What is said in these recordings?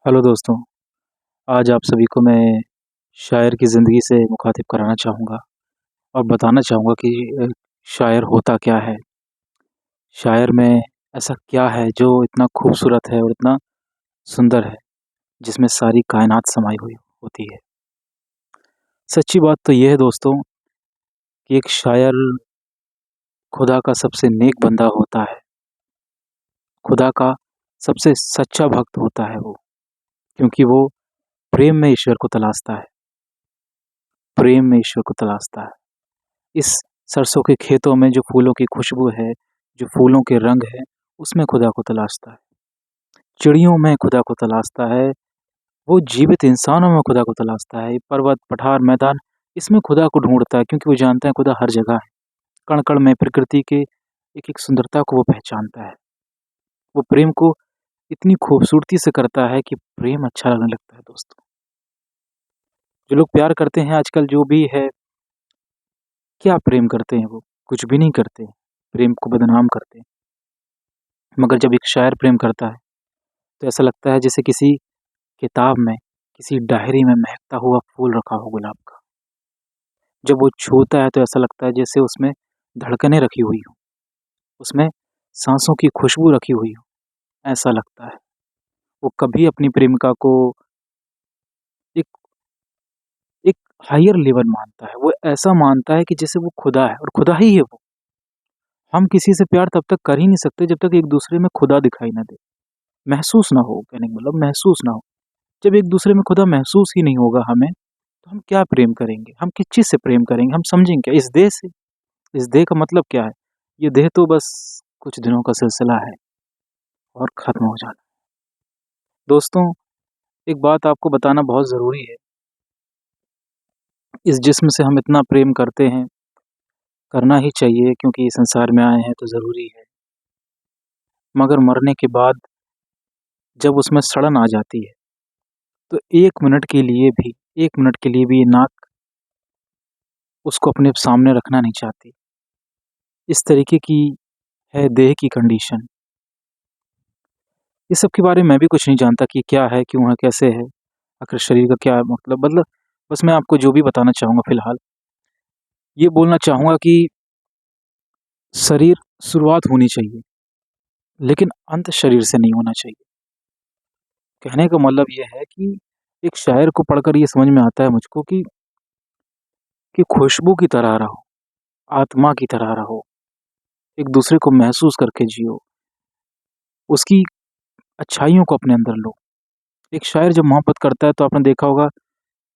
Hello दोस्तों, आज आप सभी को मैं शायर की ज़िंदगी से मुखातिब कराना चाहूँगा और बताना चाहूँगा कि शायर होता क्या है? शायर में ऐसा क्या है जो इतना खूबसूरत है और इतना सुंदर है, जिसमें सारी कायनात समाई हुई होती है। सच्ची बात तो ये है दोस्तों कि एक शायर खुदा का सबसे नेक बंदा होता है, खुदा का सबसे सच्चा भक्त होता है वो, क्योंकि वो प्रेम में ईश्वर को तलाशता है, प्रेम में ईश्वर को तलाशता है। इस सरसों के खेतों में जो फूलों की खुशबू है, जो फूलों के रंग है, उसमें खुदा को तलाशता है। चिड़ियों में खुदा को तलाशता है, वो जीवित इंसानों में खुदा को तलाशता है। पर्वत, पठार, मैदान इसमें खुदा को ढूँढता है क्योंकि वो जानता है खुदा हर जगह है। कण-कण में प्रकृति के एक-एक सुंदरता को वो पहचानता है। वो प्रेम को इतनी खूबसूरती से करता है कि प्रेम अच्छा लगने लगता है दोस्तों। जो लोग प्यार करते हैं आजकल जो भी है, क्या प्रेम करते हैं वो? कुछ भी नहीं करते। प्रेम को बदनाम करते हैं। मगर जब एक शायर प्रेम करता है, तो ऐसा लगता है जैसे किसी किताब में, किसी डायरी में महकता हुआ फूल रखा हो गुलाब का। जब वो छूता है तो ऐसा लगता है जैसे उसमें धड़कनें रखी हुई हों, उसमें साँसों की खुशबू रखी हुई हो, ऐसा लगता है। वो कभी अपनी प्रेमिका को एक एक हायर लेवल मानता है, वो ऐसा मानता है कि जैसे वो खुदा है और खुदा ही है वो। हम किसी से प्यार तब तक कर ही नहीं सकते जब तक एक-दूसरे में खुदा दिखाई ना दे, महसूस ना हो, कहने का मतलब महसूस ना हो। जब एक-दूसरे में खुदा महसूस ही नहीं होगा हमें, तो हम क्या प्रेम करेंगे? हम किस चीज़ से प्रेम करेंगे? हम समझेंगे क्या? इस देह से? इस देह का मतलब क्या है? ये देह तो बस कुछ दिनों का सिलसिला है और ख़त्म हो जाना। दोस्तों, एक बात आपको बताना बहुत ज़रूरी है। इस जिस्म से हम इतना प्रेम करते हैं, करना ही चाहिए क्योंकि इस संसार में आए हैं तो ज़रूरी है। मगर मरने के बाद जब उसमें सड़न आ जाती है, तो 1 मिनट के लिए भी 1 मिनट के लिए भी ये नाक उसको अपने सामने रखना नहीं चाहती। इस तरीके की है देह की कंडीशन। इस सब के बारे में मैं भी कुछ नहीं जानता कि क्या है, क्यों है, कैसे है, आखिर शरीर का क्या मतलब बस मैं आपको जो भी बताना चाहूँगा फ़िलहाल, ये बोलना चाहूँगा कि शरीर शुरुआत होनी चाहिए, लेकिन अंत शरीर से नहीं होना चाहिए। कहने का मतलब ये है कि एक शायर को पढ़कर ये समझ में आता है मुझको कि खुशबू की तरह रहो, आत्मा की तरह रहो, एक-दूसरे को महसूस करके जियो, उसकी अच्छाइयों को अपने अंदर लो। एक शायर जब मोहब्बत करता है तो आपने देखा होगा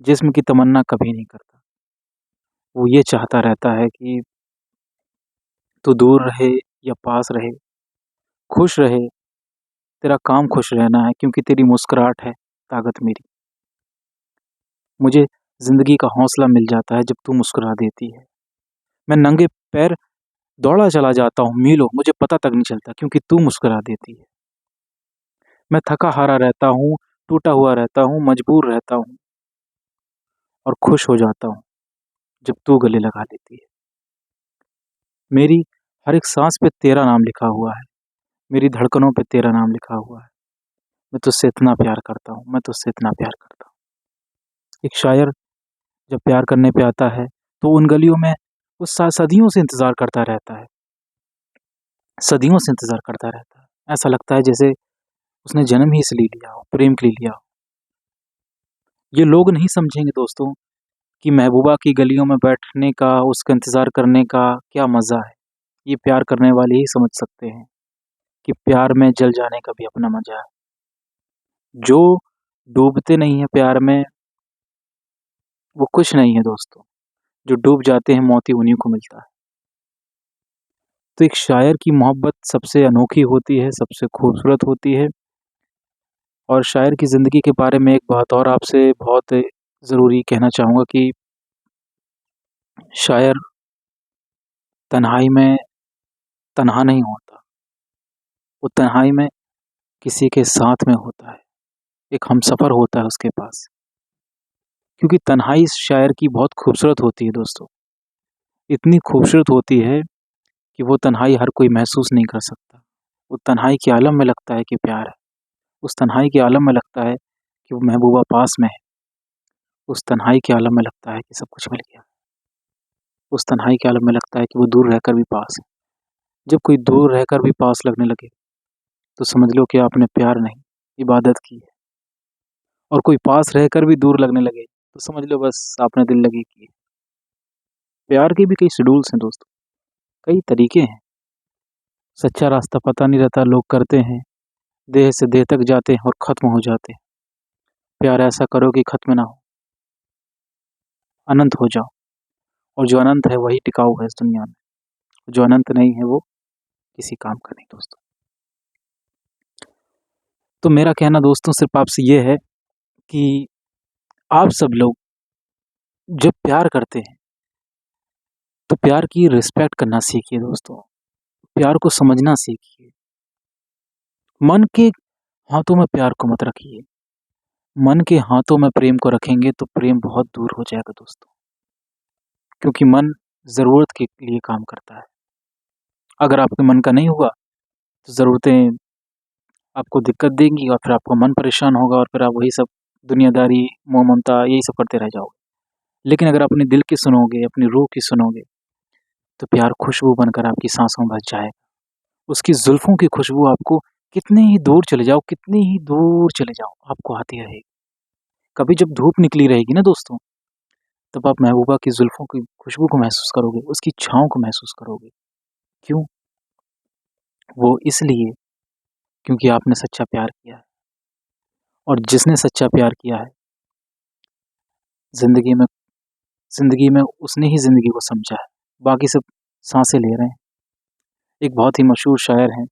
जिस्म की तमन्ना कभी नहीं करता। वो ये चाहता रहता है कि तू दूर रहे या पास रहे, खुश रहे, तेरा काम खुश रहना है क्योंकि तेरी मुस्कुराहट है ताकत मेरी। मुझे ज़िंदगी का हौसला मिल जाता है जब तू मुस्कुरा देती है। मैं नंगे पैर दौड़ा चला जाता हूँ मीलों, मुझे पता तक नहीं चलता क्योंकि तू मुस्कुरा देती है। मैं थका-हारा रहता हूँ, टूटा हुआ रहता हूँ, मजबूर रहता हूँ और खुश हो जाता हूँ जब तू गले लगा लेती है। मेरी हर एक साँस पे तेरा नाम लिखा हुआ है, मेरी धड़कनों पे तेरा नाम लिखा हुआ है। मैं तुझसे इतना प्यार करता हूँ, मैं तुझसे इतना प्यार करता हूँ। एक शायर जब प्यार करने पे आता है, तो उन गलियों में वो सदियों से इंतज़ार करता रहता है, सदियों से इंतज़ार करता रहता है। ऐसा लगता है जैसे उसने जन्म ही इसलिए लिया हो, प्रेम के लिए लिया हो। ये लोग नहीं समझेंगे दोस्तों कि महबूबा की गलियों में बैठने का, उसका इंतज़ार करने का क्या मज़ा है। ये प्यार करने वाले ही समझ सकते हैं कि प्यार में जल जाने का भी अपना मज़ा है। जो डूबते नहीं हैं प्यार में, वो कुछ नहीं है दोस्तों। जो डूब जाते हैं मौत ही उन्हीं को मिलता है। तो एक शायर की मोहब्बत सबसे अनोखी होती है, सबसे खूबसूरत होती है और शायर की ज़िंदगी के बारे में एक बात और आपसे बहुत ज़रूरी कहना चाहूँगा कि शायर तन्हाई में तन्हा नहीं होता, वो तन्हाई में किसी के साथ में होता है, एक हमसफ़र होता है उसके पास। क्योंकि तन्हाई इस शायर की बहुत खूबसूरत होती है दोस्तों, इतनी खूबसूरत होती है कि वो तन्हाई हर कोई महसूस नहीं कर सकता। वो तन्हाई के आलम में लगता है कि प्यार है, उस तन्हाई के आलम में लगता है कि वो महबूबा पास में है, उस तन्हाई के आलम में लगता है कि सब कुछ मिल गया। उस तन्हाई के आलम में लगता है कि वो दूर रहकर भी पास है। जब कोई दूर रहकर भी पास लगने लगे, तो समझ लो कि आपने प्यार नहीं, इबादत की है। और कोई पास रहकर भी दूर लगने लगे, तो समझ लो बस आपने दिल लगी की है। प्यार के भी कई शेड्यूल्स हैं दोस्तों, कई तरीके हैं। सच्चा रास्ता पता नहीं रहता, लोग करते हैं, देह से देह तक जाते हैं और ख़त्म हो जाते हैं। प्यार ऐसा करो कि ख़त्म ना हो, अनंत हो जाओ। और जो अनंत है वही टिकाऊ है इस दुनिया में। जो अनंत नहीं है वो किसी काम का नहीं दोस्तों। तो मेरा कहना दोस्तों सिर्फ़ आपसे ये है कि आप सब लोग जब प्यार करते हैं, तो प्यार की रिस्पेक्ट करना सीखिए दोस्तों। प्यार को समझना सीखिए। मन के हाथों में प्यार को मत रखिए। मन के हाथों में प्रेम को रखेंगे तो प्रेम बहुत दूर हो जाएगा दोस्तों। क्योंकि मन ज़रूरत के लिए काम करता है। अगर आपके मन का नहीं हुआ, तो ज़रूरतें आपको दिक्कत देंगी और फिर आपका मन परेशान होगा और फिर आप वही सब दुनियादारी, मोह-ममता यही सब करते रह जाओगे। लेकिन अगर अपने दिल की सुनोगे, अपनी रूह की सुनोगे, तो प्यार खुशबू बनकर आपकी साँसों में बस जाएगा। उसकी जुल्फ़ों की खुशबू आपको कितने ही दूर चले जाओ, कितनी ही दूर चले जाओ, आपको आती रहेगी। कभी जब धूप निकली रहेगी ना दोस्तों, तब आप महबूबा की जुल्फ़ों की खुशबू को महसूस करोगे, उसकी छाँव को महसूस करोगे। क्यों? वो इसलिए क्योंकि आपने सच्चा प्यार किया है। और जिसने सच्चा प्यार किया है, ज़िंदगी में उसने ही ज़िंदगी को समझा है। बाकी सब साँसें ले रहे हैं। एक बहुत ही मशहूर शायर हैं,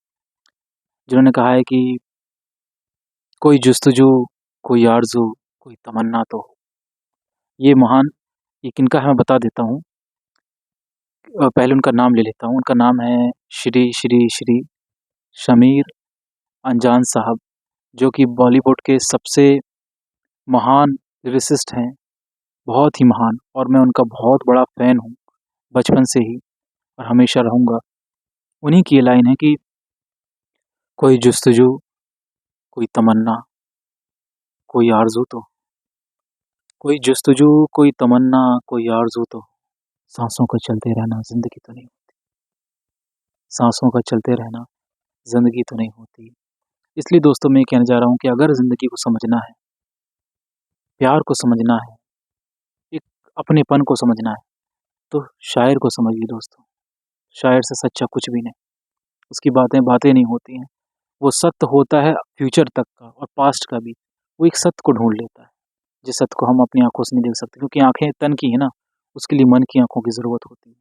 जिन्होंने कहा है कि कोई जुस्तजू, कोई आरज़ू, कोई तमन्ना तो हो। ये महान ये किनका है मैं बता देता हूँ। पहले उनका नाम ले लेता हूँ। उनका नाम है श्री श्री श्री शमीर अंजान साहब, जो कि बॉलीवुड के सबसे महान लिरिसिस्ट हैं, बहुत ही महान। और मैं उनका बहुत बड़ा फ़ैन हूँ, बचपन से ही और हमेशा रहूँगा। उन्हीं की ये लाइन है कि कोई जुस्तजू, कोई तमन्ना, कोई आरज़ू तो कोई जुस्तजू, कोई तमन्ना, कोई आरज़ू तो साँसों का चलते रहना ज़िंदगी तो नहीं होती। साँसों का चलते रहना ज़िंदगी तो नहीं होती। इसलिए दोस्तों मैं ये कहना चाह रहा हूँ कि अगर ज़िंदगी को समझना है, प्यार को समझना है, एक अपनेपन को समझना है, तो शायर को समझिए दोस्तों। शायर से सच्चा कुछ भी नहीं। उसकी बातें बातें नहीं होती हैं। वो सत्य होता है फ्यूचर तक का और पास्ट का भी। वो एक सत्य को ढूँढ लेता है, जिस सत्य को हम अपनी आँखों से नहीं देख सकते, क्योंकि आँखें तन की है ना, उसके लिए मन की आँखों की ज़रूरत होती है।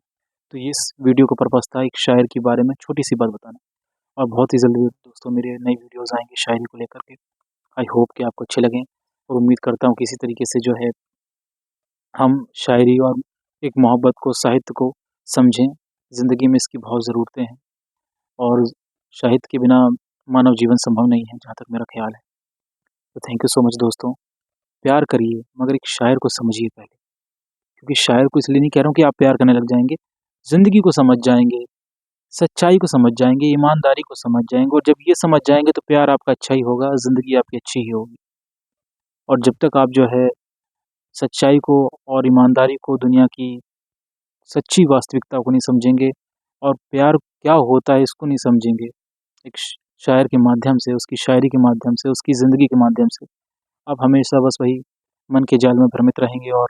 तो ये इस वीडियो का पर्पज़ था एक शायर के बारे में छोटी-सी बात बताना। और बहुत ही जल्दी दोस्तों मेरे नई वीडियोज़ आएँगी शायरी को लेकर के। आई होप कि आपको अच्छे लगें और उम्मीद करता हूँ कि इसी तरीके से जो है हम शायरी और एक मोहब्बत को, साहित्य को समझें। ज़िंदगी में इसकी बहुत ज़रूरतें हैं और साहित्य के बिना मानव जीवन संभव नहीं है, जहाँ तक मेरा ख़्याल है। तो थैंक यू सो मच दोस्तों। प्यार करिए मगर एक शायर को समझिए पहले, क्योंकि शायर को इसलिए नहीं कह रहा हूँ कि आप प्यार करने लग जाएँगे, ज़िंदगी को समझ जाएँगे, सच्चाई को समझ जाएँगे, ईमानदारी को समझ जाएँगे और जब ये समझ जाएँगे तो प्यार आपका अच्छा ही होगा, ज़िंदगी आपकी अच्छी ही होगी। और जब तक आप जो है सच्चाई को और ईमानदारी को, दुनिया की सच्ची वास्तविकता को नहीं समझेंगे और प्यार क्या होता है इसको नहीं समझेंगे, एक शायर के माध्यम से, उसकी शायरी के माध्यम से, उसकी ज़िंदगी के माध्यम से, आप हमेशा बस वही मन के जाल में भ्रमित रहेंगे और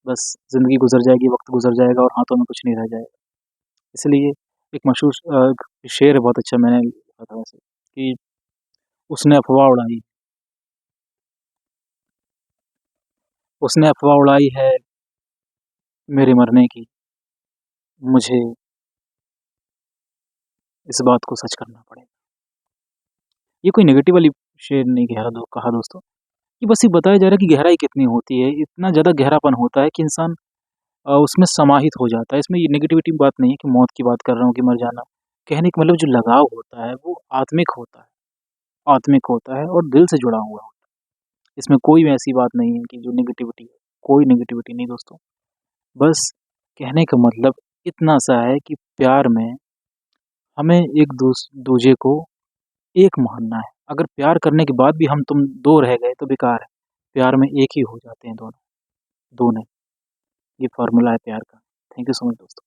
बस ज़िंदगी गुज़र जाएगी, वक़्त गुज़र जाएगा और हाथों में कुछ नहीं रह जाएगा। इसलिए एक मशहूर शेर है बहुत अच्छा, मैंने लिखा था वैसे कि उसने अफ़वाह उड़ाई उसने अफ़वाह उड़ाई है मेरे मरने की, मुझे इस बात को सच करना पड़ेगा। ये कोई नेगेटिव वाली शेर नहीं कहा दोस्तों, ये बस ये बताया जा रहा है कि गहराई कितनी होती है, इतना ज़्यादा गहरापन होता है कि इंसान उसमें समाहित हो जाता है। इसमें ये नेगेटिविटी की बात नहीं है कि मौत की बात कर रहा हूँ कि मर जाना। कहने का मतलब जो लगाव होता है वो आत्मिक होता है और दिल से जुड़ा हुआ होता है। इसमें कोई ऐसी बात नहीं है कि जो नेगेटिविटी है, कोई नेगेटिविटी नहीं दोस्तों। बस कहने का मतलब इतना सा है कि प्यार में हमें एक दूजे को एक मानना है। अगर प्यार करने के बाद भी हम तुम 2 रह गए तो बेकार है। प्यार में एक ही हो जाते हैं दोनों, 2 नहीं। ये फ़ॉर्मूला है प्यार का। थैंक यू सो मच दोस्तों।